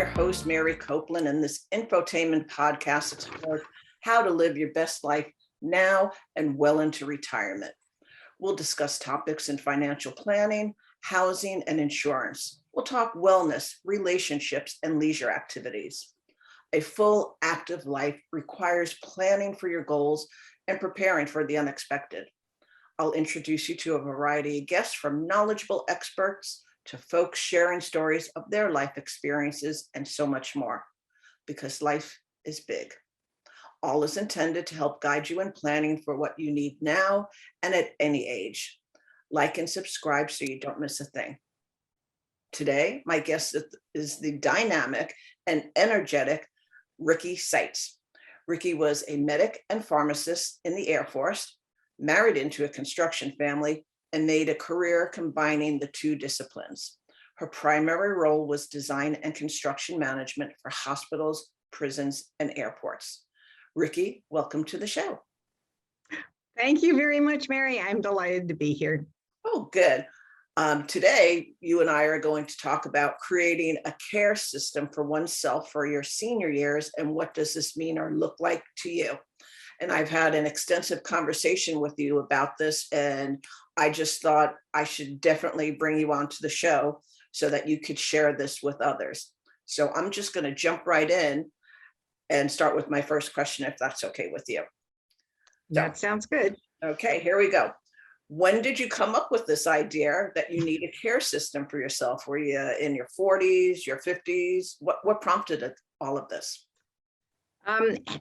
your host, Mary Copeland, and this infotainment podcast explores how to live your best life now and well into retirement. We'll discuss topics in financial planning, housing, and insurance. We'll talk wellness, relationships, and leisure activities. A full, active life requires planning for your goals and preparing for the unexpected. I'll introduce you to a variety of guests, from knowledgeable experts to folks sharing stories of their life experiences and so much more, because life is big. All is intended to help guide you in planning for what you need now and at any age. Like and subscribe so you don't miss a thing. Today, my guest is the dynamic and energetic Ricky Seitz. Ricky was a medic and pharmacist in the Air Force, married into a construction family, and made a career combining the two disciplines. Her primary role was design and construction management for hospitals, prisons, and airports. Ricky, welcome to the show. Thank you very much, Mary. I'm delighted to be here. Oh, good. Today, you and I are going to talk about creating a care system for oneself for your senior years, and what does this mean or look like to you? And I've had an extensive conversation with you about this, and I just thought I should definitely bring you onto the show so that you could share this with others. So I'm just going to jump right in and start with my first question, if that's okay with you. That sounds good. Okay, here we go. When did you come up with this idea that you need a care system for yourself? Were you in your 40s, your 50s? What prompted all of this?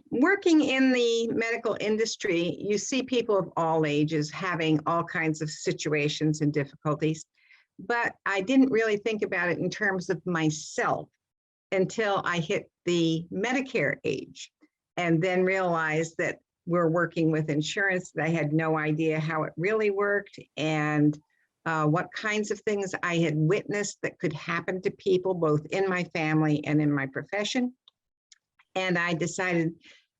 Working in the medical industry, you see people of all ages having all kinds of situations and difficulties, but I didn't really think about it in terms of myself until I hit the Medicare age, and then realized that we're working with insurance that I had no idea how it really worked, and what kinds of things I had witnessed that could happen to people, both in my family and in my profession. And I decided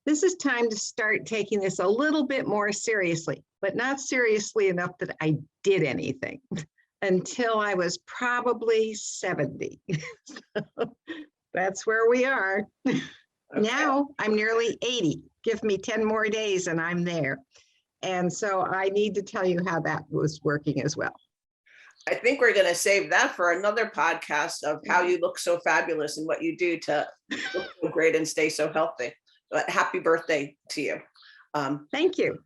this is time to start taking this a little bit more seriously, but not seriously enough that I did anything until I was probably 70. So that's where we are. Okay. Now I'm nearly 80. Give me 10 more days and I'm there. And so I need to tell you how that was working as well. I think we're going to save that for another podcast of how you look so fabulous and what you do to look so great and stay so healthy. But happy birthday to you. Thank you.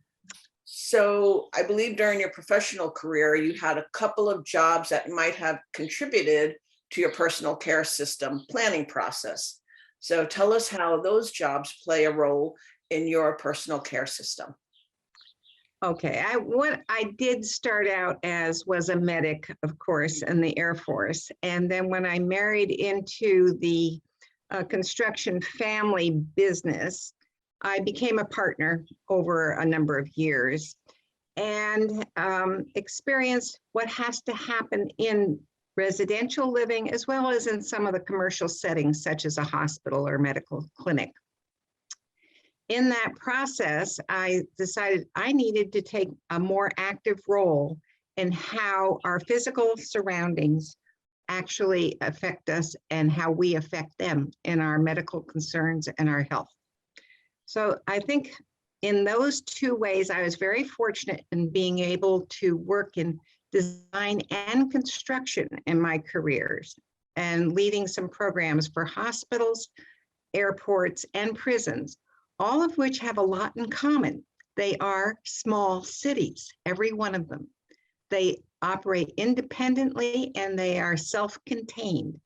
So I believe during your professional career, you had a couple of jobs that might have contributed to your personal care system planning process. So tell us how those jobs play a role in your personal care system. Okay, what I did start out as was a medic, of course, in the Air Force. And then when I married into the construction family business, I became a partner over a number of years, and experienced what has to happen in residential living as well as in some of the commercial settings, such as a hospital or medical clinic. In that process, I decided I needed to take a more active role in how our physical surroundings actually affect us and how we affect them in our medical concerns and our health. So I think in those two ways, I was very fortunate in being able to work in design and construction in my careers, and leading some programs for hospitals, airports, and prisons, all of which have a lot in common. They are small cities, every one of them. They operate independently and they are self-contained,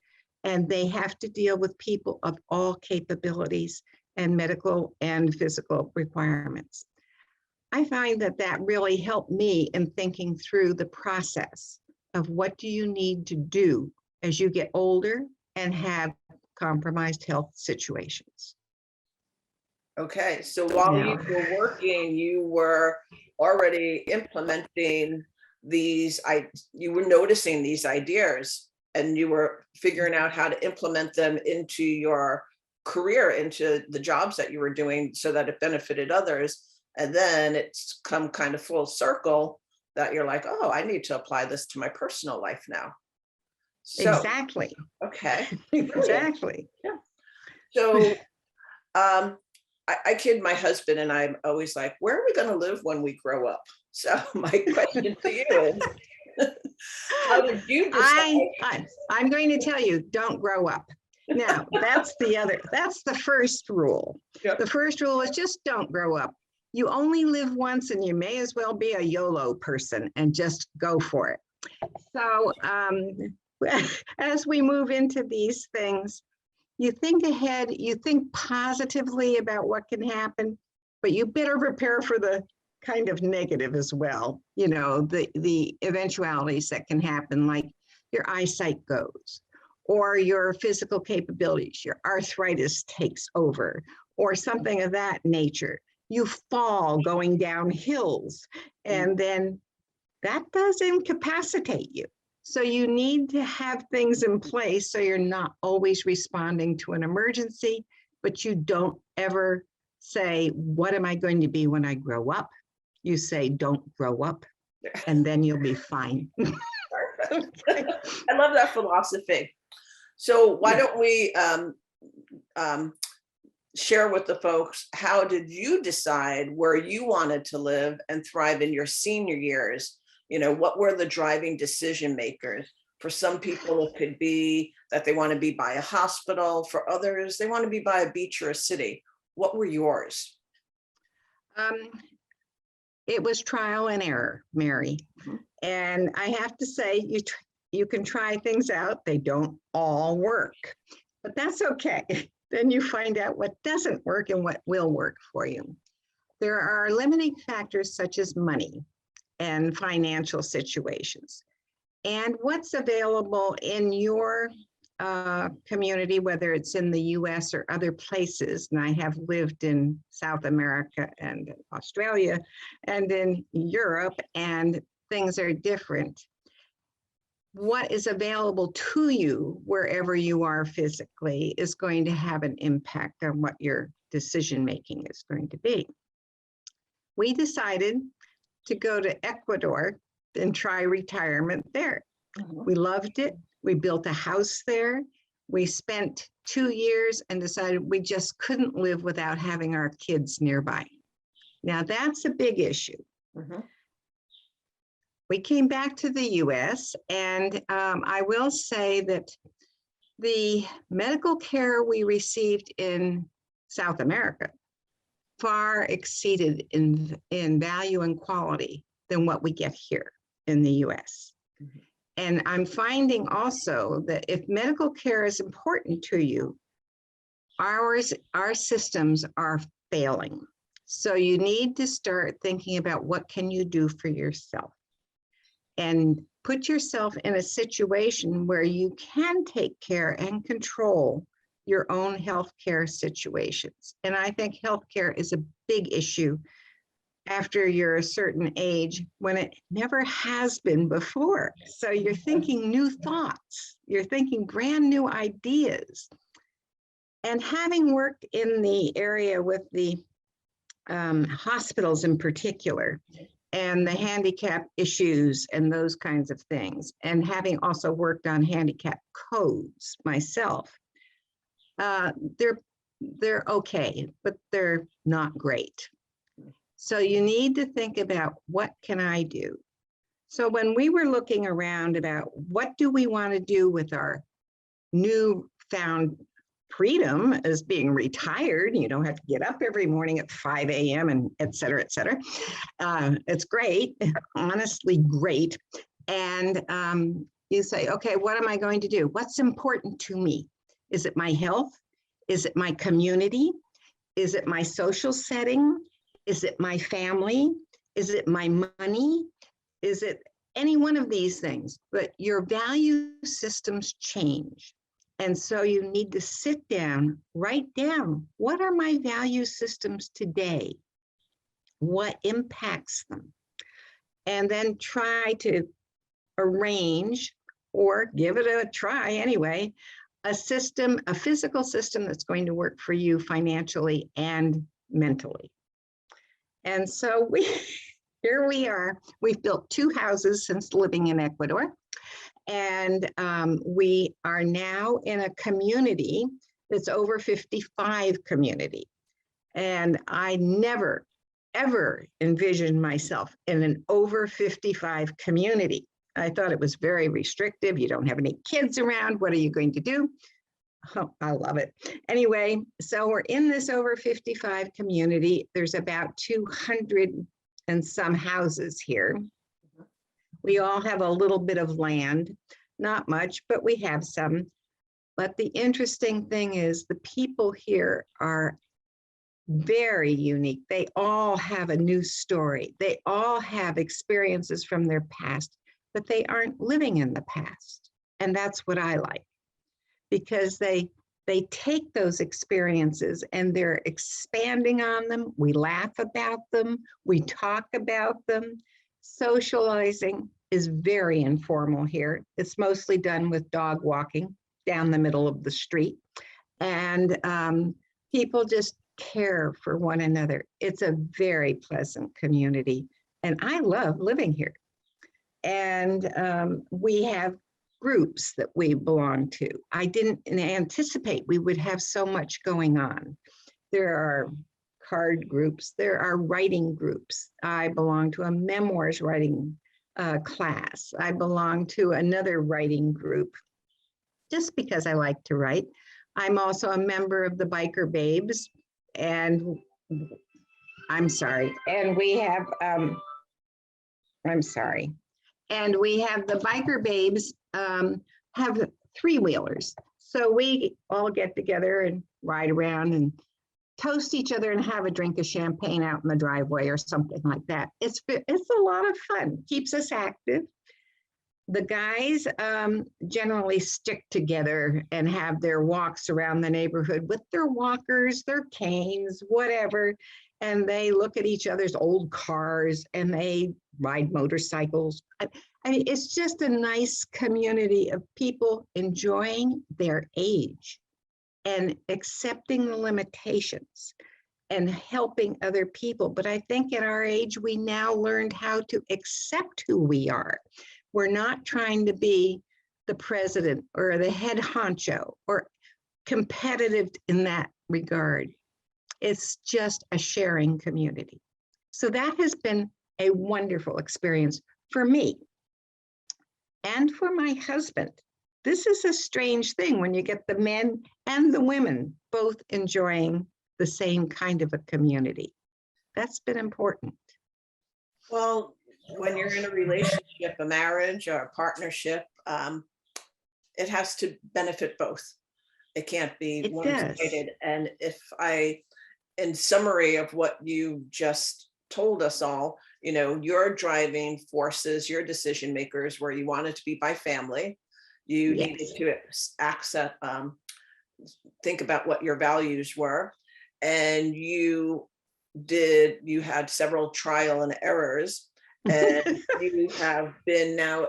and they have to deal with people of all capabilities and medical and physical requirements. I find that that really helped me in thinking through the process of what do you need to do as you get older and have compromised health situations. Okay, so while you were working, you were already implementing these, you were noticing these ideas, and you were figuring out how to implement them into your career, into the jobs that you were doing so that it benefited others. And then it's come kind of full circle that you're like, oh, I need to apply this to my personal life now. So, Exactly. okay. Exactly. Yeah. So, I kid my husband and I'm always like, where are we going to live when we grow up? So my question to you is, how did you decide? I'm going to tell you, don't grow up. Now, that's the first rule. Yep. The first rule is just don't grow up. You only live once and you may as well be a YOLO person and just go for it. So as we move into these things, you think ahead, you think positively about what can happen, but you better prepare for the kind of negative as well. You know, the eventualities that can happen, like your eyesight goes, or your physical capabilities, your arthritis takes over, or something of that nature. You fall going down hills, and then that does incapacitate you. So you need to have things in place so you're not always responding to an emergency, but you don't ever say, what am I going to be when I grow up? You say, don't grow up, and then you'll be fine. Perfect. I love that philosophy. So why don't we share with the folks, how did you decide where you wanted to live and thrive in your senior years? You know, what were the driving decision makers? For some people, it could be that they want to be by a hospital. For others, they want to be by a beach or a city. What were yours? It was trial and error, Mary. And I have to say, you can try things out. They don't all work, but that's okay. Then you find out what doesn't work and what will work for you. There are limiting factors such as money and financial situations, and what's available in your community, whether it's in the US or other places. And I have lived in South America and Australia and in Europe, and things are different. What is available to you wherever you are physically is going to have an impact on what your decision making is going to be. We decided to go to Ecuador and try retirement there. We loved it. We built a house there. We spent 2 years and decided we just couldn't live without having our kids nearby. Now that's a big issue. We came back to the US, and I will say that the medical care we received in South America far exceeded in value and quality than what we get here in the US. And I'm finding also that if medical care is important to you, our systems are failing. So you need to start thinking about what can you do for yourself, and put yourself in a situation where you can take care and control your own healthcare situations. And I think healthcare is a big issue after you're a certain age, when it never has been before. So you're thinking new thoughts, you're thinking brand new ideas. And having worked in the area with the hospitals in particular, and the handicap issues and those kinds of things, and having also worked on handicap codes myself, they're okay, but they're not great. So you need to think about, what can I do? So when we were looking around about what do we want to do with our newfound freedom as being retired, you don't have to get up every morning at 5 a.m. and et cetera, et cetera. It's great, honestly great. And you say, okay, what am I going to do? What's important to me? Is it my health? Is it my community? Is it my social setting? Is it my family? Is it my money? Is it any one of these things? But your value systems change. And so you need to sit down, write down, what are my value systems today? What impacts them? And then try to arrange, or give it a try anyway, a system, a physical system that's going to work for you financially and mentally. And so here we are. We've built 2 houses since living in Ecuador. And we are now in a community that's over 55 community. And I never, ever envisioned myself in an over 55 community. I thought it was very restrictive. You don't have any kids around. What are you going to do? Oh, I love it. Anyway, so we're in this over 55 community. There's about 200 and some houses here. We all have a little bit of land, not much, but we have some. But the interesting thing is the people here are very unique. They all have a new story. They all have experiences from their past, but they aren't living in the past. And that's what I like, because they take those experiences and they're expanding on them. We laugh about them. We talk about them. Socializing is very informal here. It's mostly done with dog walking down the middle of the street. And people just care for one another. It's a very pleasant community. And I love living here. And we have groups that we belong to. I didn't anticipate we would have so much going on. There are card groups, there are writing groups. I belong to a memoirs writing class. I belong to another writing group just because I like to write. I'm also a member of the Biker Babes, and I'm sorry, and we have, I'm sorry, and we have the Biker Babes have three-wheelers. So we all get together and ride around and toast each other and have a drink of champagne out in the driveway or something like that. It's a lot of fun, keeps us active. The guys generally stick together and have their walks around the neighborhood with their walkers, their canes, whatever. And they look at each other's old cars and they ride motorcycles. I mean, it's just a nice community of people enjoying their age and accepting the limitations and helping other people. But I think at our age, we now learned how to accept who we are. We're not trying to be the president or the head honcho or competitive in that regard. It's just a sharing community. So that has been a wonderful experience for me and for my husband. This is a strange thing when you get the men and the women both enjoying the same kind of a community. That's been important. Well, when you're in a relationship, a marriage or a partnership, it has to benefit both. It can't be one-sided. And if in summary of what you just told us all, your driving forces, your decision makers, where you wanted to be by family, you needed to access, think about what your values were, and you had several trial and errors, and you have been now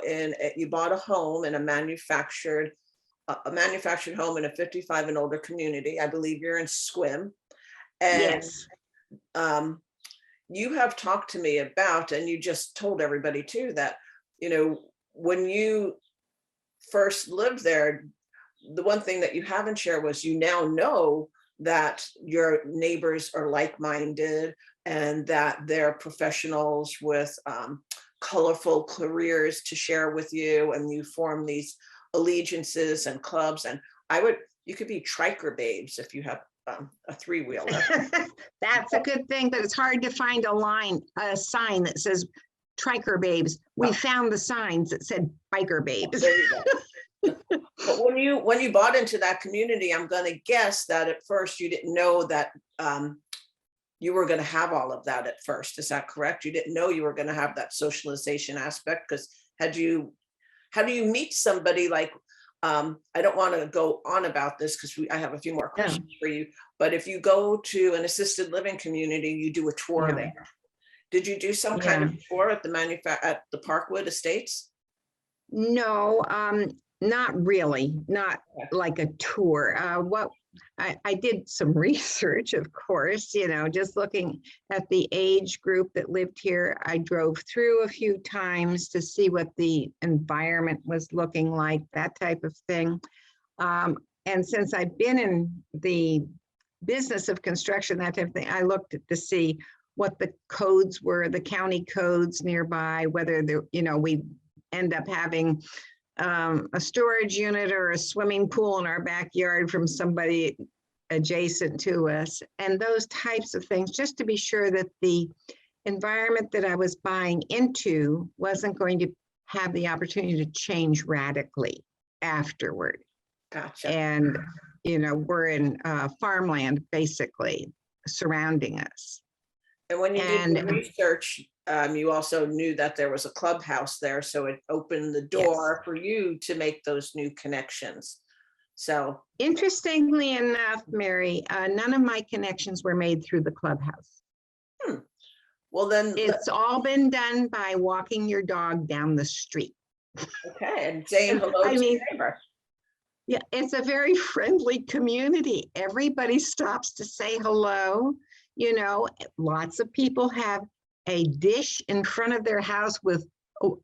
you bought a home in a manufactured home in a 55 and older community. I believe you're in Squim. And yes. You have talked to me about, and you just told everybody too, that, when you first lived there, the one thing that you haven't shared was you now know that your neighbors are like-minded and that they're professionals with colorful careers to share with you, and you form these allegiances and clubs. And you could be Triker Babes if you have a three-wheeler. That's a good thing, but it's hard to find a sign that says Triker Babes. We found the signs that said Biker Babes. There you go. But when you bought into that community, I'm going to guess that at first you didn't know that you were going to have all of that at first. Is that correct? You didn't know you were going to have that socialization aspect, because how do you meet somebody like, I don't want to go on about this because I have a few more questions for you, but if you go to an assisted living community, you do a tour there. Did you do some kind of tour at the Parkwood Estates? No, Not really, not Okay. like a tour. What I did some research, of course, just looking at the age group that lived here. I drove through a few times to see what the environment was looking like, that type of thing. And since I've been in the business of construction, that type of thing, I looked to see what the codes were, the county codes nearby, whether we end up having a storage unit or a swimming pool in our backyard from somebody adjacent to us, and those types of things, just to be sure that the environment that I was buying into wasn't going to have the opportunity to change radically afterward. Gotcha. And, we're in farmland basically surrounding us. And when you did And the research, you also knew that there was a clubhouse there, so it opened the door for you to make those new connections. So interestingly enough, Mary, none of my connections were made through the clubhouse. Well, then It's all been done by walking your dog down the street. okay, and saying hello to your neighbor. Yeah, it's a very friendly community. Everybody stops to say hello. Lots of people have a dish in front of their house with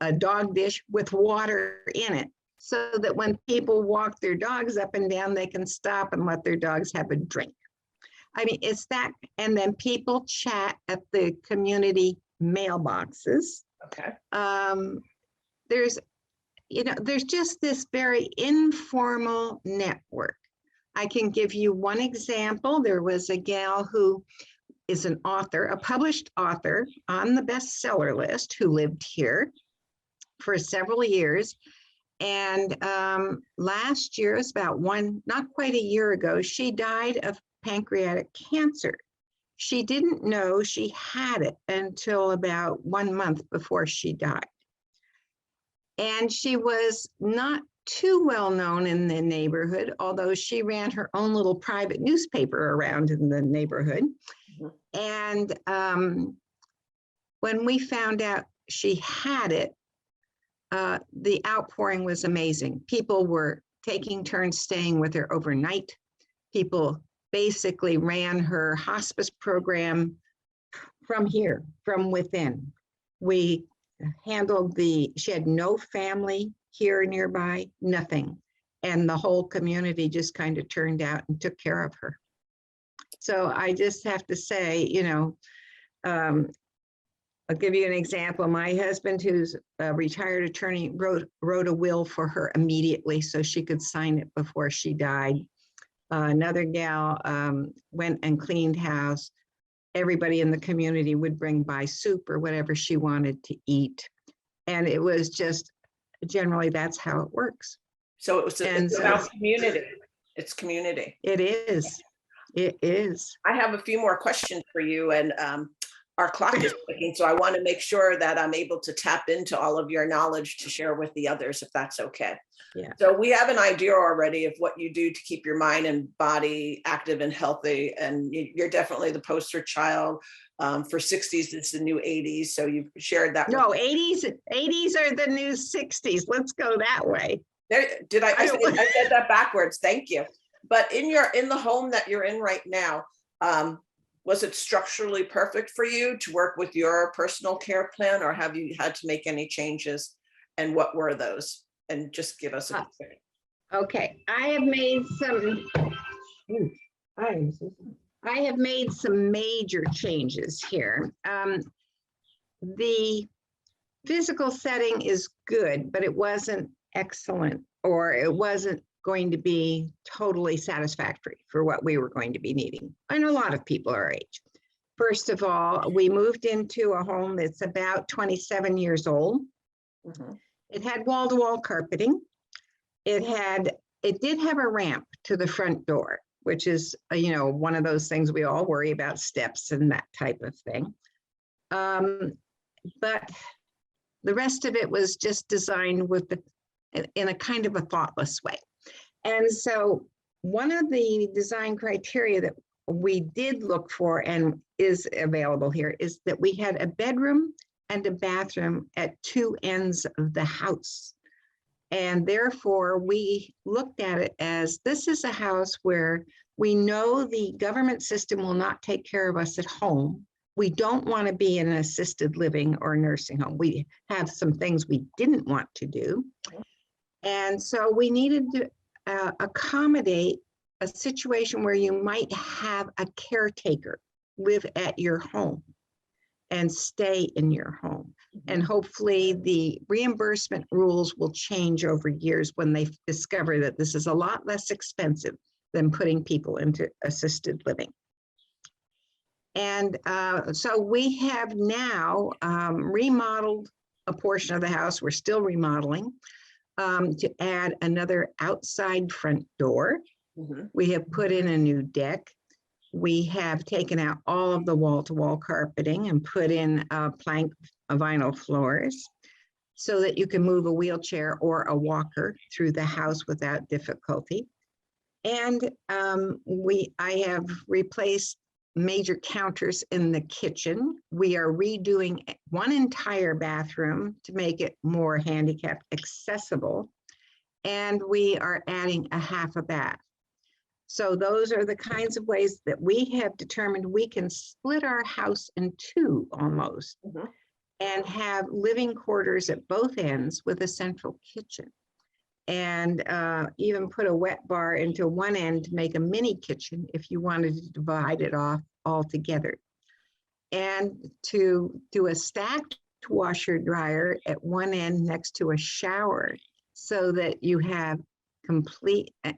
a dog dish with water in it, so that when people walk their dogs up and down, they can stop and let their dogs have a drink. I mean, it's that, and then people chat at the community mailboxes. Okay. There's just this very informal network. I can give you one example. There was a gal who is an author, a published author on the bestseller list, who lived here for several years. And last year, it was not quite a year ago, she died of pancreatic cancer. She didn't know she had it until about 1 month before she died. And she was not too well known in the neighborhood, although she ran her own little private newspaper around in the neighborhood. Mm-hmm. And when we found out she had it, the outpouring was amazing. People were taking turns staying with her overnight. People basically ran her hospice program from here, from within. We handled she had no family here nearby, nothing. And the whole community just kind of turned out and took care of her. So I just have to say, I'll give you an example. My husband, who's a retired attorney, wrote a will for her immediately so she could sign it before she died. Another gal went and cleaned house. Everybody in the community would bring by soup or whatever she wanted to eat. And it was just, generally, that's how it works. So it's about community. It's community. It is. It is. I have a few more questions for you, and our clock is ticking, so I want to make sure that I'm able to tap into all of your knowledge to share with the others, if that's okay. Yeah. So we have an idea already of what you do to keep your mind and body active and healthy, and you're definitely the poster child for 60s. It's the new 80s, so you've shared that. No, 80s are the new 60s. Let's go that way. There, I said that backwards. Thank you. But in the home that you're in right now, was it structurally perfect for you to work with your personal care plan, or have you had to make any changes? And what were those? And just give us a quick. Okay, I have made some major changes here. The physical setting is good, but it wasn't excellent, or it wasn't going to be totally satisfactory for what we were going to be needing. And a lot of people our age. First of all, we moved into a home that's about 27 years old. Mm-hmm. It had wall-to-wall carpeting. It did have a ramp to the front door, which is, one of those things we all worry about, steps and that type of thing. But the rest of it was just designed in a kind of a thoughtless way. And so one of the design criteria that we did look for and is available here is that we had a bedroom and a bathroom at two ends of the house. And therefore, we looked at it as this is a house where we know the government system will not take care of us at home. We don't want to be in an assisted living or nursing home. We have some things we didn't want to do. And so we needed to accommodate a situation where you might have a caretaker live at your home and stay in your home. And hopefully the reimbursement rules will change over years when they discover that this is a lot less expensive than putting people into assisted living. And so we have now remodeled a portion of the house. We're still remodeling to add another outside front door. We have put in a new deck. We have taken out all of the wall-to-wall carpeting and put in plank vinyl floors so that you can move a wheelchair or a walker through the house without difficulty. And I have replaced major counters in the kitchen. We are redoing one entire bathroom to make it more handicap accessible. And we are adding a half a bath. So those are the kinds of ways that we have determined we can split our house in two almost and have living quarters at both ends with a central kitchen. And even put a wet bar into one end to make a mini kitchen if you wanted to divide it off altogether. And to do a stacked washer dryer at one end next to a shower so that you have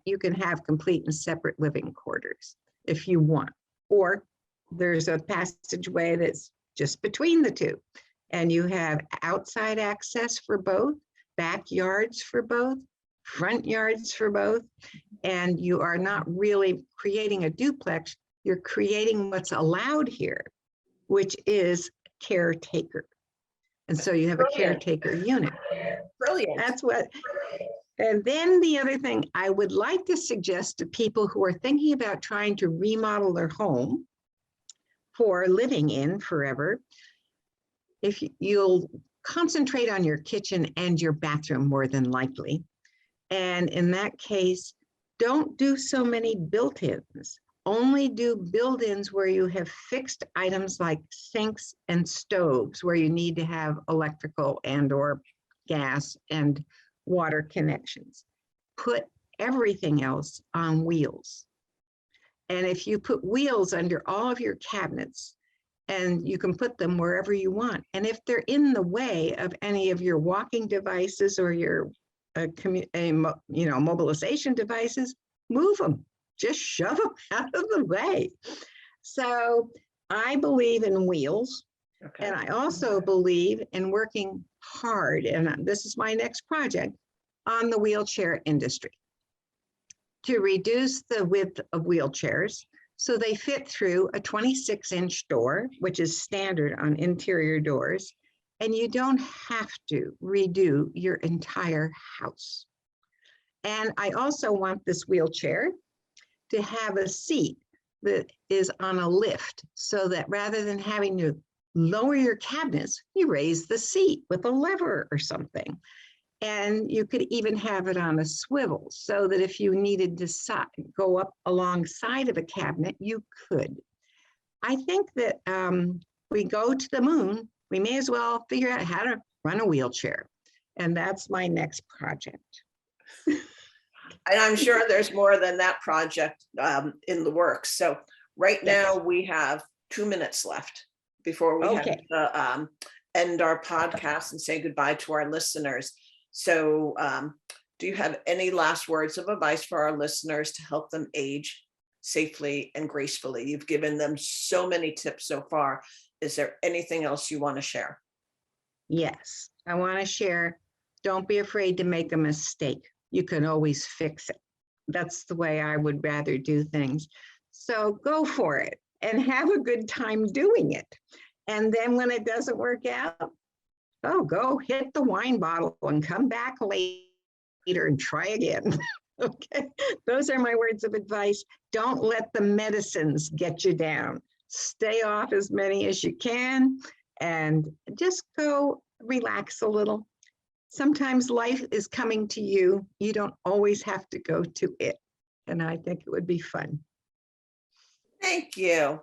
you can have complete and separate living quarters if you want. Or there's a passageway that's just between the two. And you have outside access for both, backyards for both, front yards for both, and you are not really creating a duplex, you're creating what's allowed here, which is caretaker. And so you have a caretaker unit. Brilliant. That's what, and then the other thing I would like to suggest to people who are thinking about trying to remodel their home for living in forever, if you'll concentrate on your kitchen and your bathroom more than likely. And in that case, don't do so many built-ins. Only do build-ins where you have fixed items like sinks and stoves, where you need to have electrical and or gas and water connections. Put everything else on wheels. And if you put wheels under all of your cabinets, and you can put them wherever you want. And if they're in the way of any of your walking devices or your mobilization devices, move them, just shove them out of the way. So I believe in wheels. Okay. And I also believe in working hard, and this is my next project, on the wheelchair industry to reduce the width of wheelchairs so they fit through a 26-inch door, which is standard on interior doors, and you don't have to redo your entire house. And I also want this wheelchair to have a seat that is on a lift so that rather than having to lower your cabinets, you raise the seat with a lever or something. And you could even have it on a swivel so that if you needed to go up alongside of a cabinet, you could. I think that we go to the moon, we may as well figure out how to run a wheelchair. And that's my next project. And I'm sure there's more than that project in the works. So right now we have 2 minutes left before we have to end our podcast and say goodbye to our listeners. So do you have any last words of advice for our listeners to help them age safely and gracefully? You've given them so many tips so far. Is there anything else you want to share? Yes, I want to share. Don't be afraid to make a mistake. You can always fix it. That's the way I would rather do things. So go for it and have a good time doing it. And then when it doesn't work out, go hit the wine bottle and come back later and try again. Okay, those are my words of advice. Don't let the medicines get you down. Stay off as many as you can and just go relax a little sometimes life is coming to you. You don't always have to go to it. And I think it would be fun. Thank you.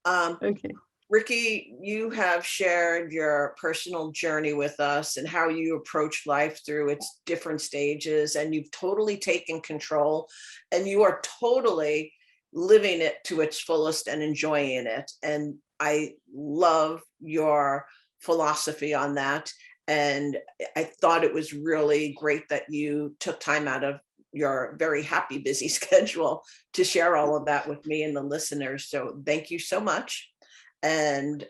Okay. Ricky, you have shared your personal journey with us and how you approach life through its different stages, and you've totally taken control, and you are totally living it to its fullest and enjoying it. And I love your philosophy on that. And I thought it was really great that you took time out of your very happy, busy schedule to share all of that with me and the listeners. So thank you so much. And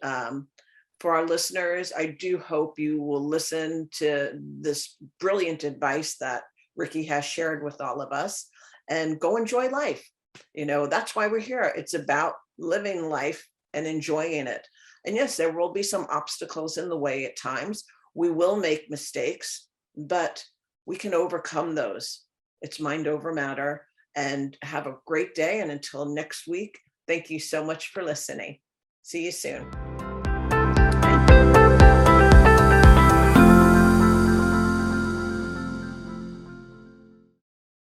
for our listeners, I do hope you will listen to this brilliant advice that Ricky has shared with all of us and go enjoy life. That's why we're here. It's about living life and enjoying it. And yes, there will be some obstacles in the way at times. We will make mistakes, but we can overcome those. It's mind over matter. And have a great day. And until next week, thank you so much for listening. See you soon.